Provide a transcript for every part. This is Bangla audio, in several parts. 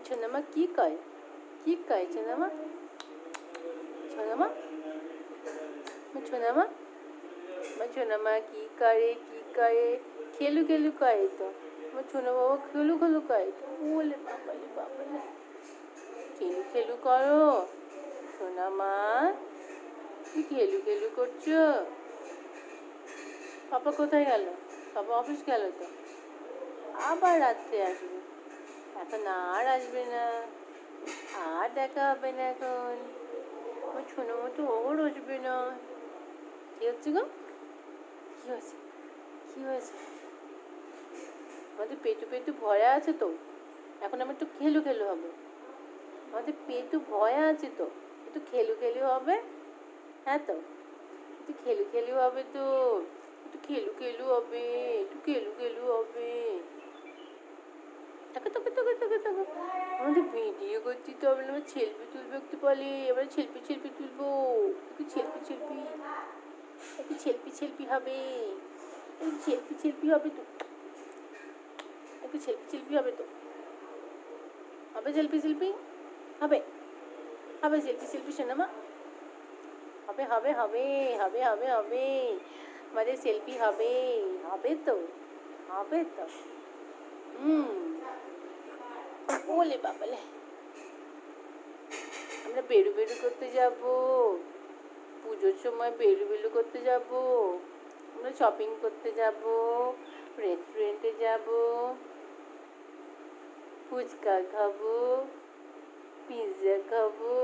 সোনামা কি কয়? কি কয় সোনামা? সোনামা? সোনামা? সোনামা কি করে কি করে? খেলু খেলু করে তো। আমার সোনা বাবা খেলু খেলু করে তো। বলে বাবালে বাবালে। খেলু খেলু করো সোনামা? তুমি খেলু খেলু করছো? পাপা কোথায় গেল? পাপা অফিস গেল তো। আবার রাত্রে আসবে। এখন আর আসবে না। আর দেখা হবে না এখন। আমার ছোনো মতো ওর আসবে না। কি হচ্ছে গো? কি হয়েছে? কি হয়েছে? আমাদের পেটু পেটু ভরা আছে তো। এখন আমার একটু খেলু খেলু হবে। আমাদের পেটু ভয়া আছে তো। একটু খেলু খেলু হবে। হ্যাঁ তো। একটু খেলু খেলু হবে তো। একটু খেলু খেলু হবে। একটু খেলু খেলু হবে। তাকে তাকে তাকে তাকে তাকে আমাদের ভিডিও করছি তো আমরা সেলফি তুলবো একটু বলে এবার সেলফি সেলফি তুলবো একটু সেলফি সেলফি একটু সেলফি সেলফি হবে একটু সেলফি সেলফি হবে তো একটু সেলফি সেলফি হবে তো হবে সেলফি সেলফি হবে হবে সেলফি সেলফি সোনামা হবে হবে হবে হবে হবে হবে আমাদের সেলফি হবে হবে তো হবে তো ওলে বাবালে আমরা বেরু বেরু করতে যাব পুজোর সময় বেরু বেরু করতে যাব আমরা শপিং করতে যাব রেস্টুরেন্টে যাব ফুচকা খাবো পিৎজা খাবো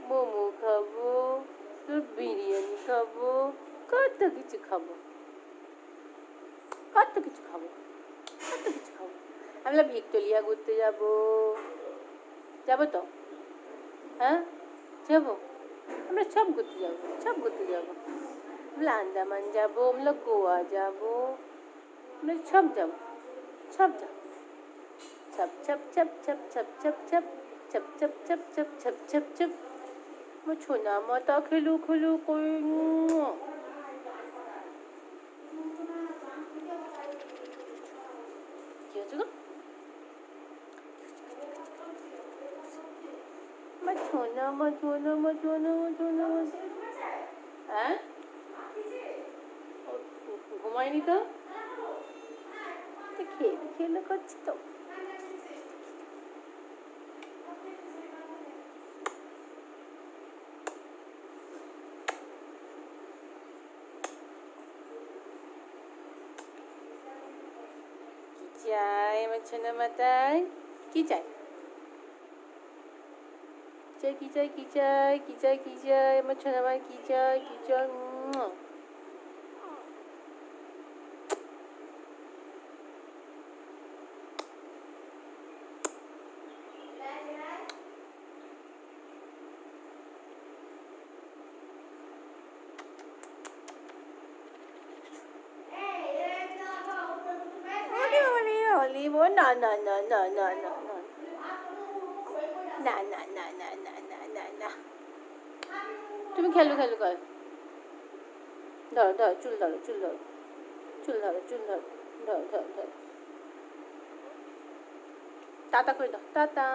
মোমো খাবো তো বিরিয়ানি খাবো কত কিছু খাবো কত কিছু খাবো কত কিছু খাবো আমরা ভিক্টোরিয়া ঘুরতে যাব যাবো তো হ্যাঁ যাবো আমরা সব ঘুরতে যাবো সব ঘুরতে যাবো আমরা আন্দামান যাবো আমরা গোয়া যাবো আমরা সব যাবো সব যাবো ছপ ছপ ছপ ছপ ছপ ছপ ছপ ছপ ছপ ছপ ছপ ছপ ছপ ছপ আমার ছোনা মাতা খেলু খেলু করে কি হচ্ছে গো আমার ছোনা আমার ছোনা আমার ছোনা আমার ছোনা আমার হ্যাঁ ঘুমায়নি তো খেলে খেলে করছি তো চাই আমার ছোনা মাতায় কি চাই কি চাই কি চাই কি চাই কি চাই আমার ছোনা মায় কি চাই কি চাই না না না না না না না না না না না না না না তুমি খেলো খেলো কর ধরো ধরো চুল ধরো চুল ধরো চুল ধরো চুল ধরো ধরো ধরো ধরো টাটা করে দাও টাটা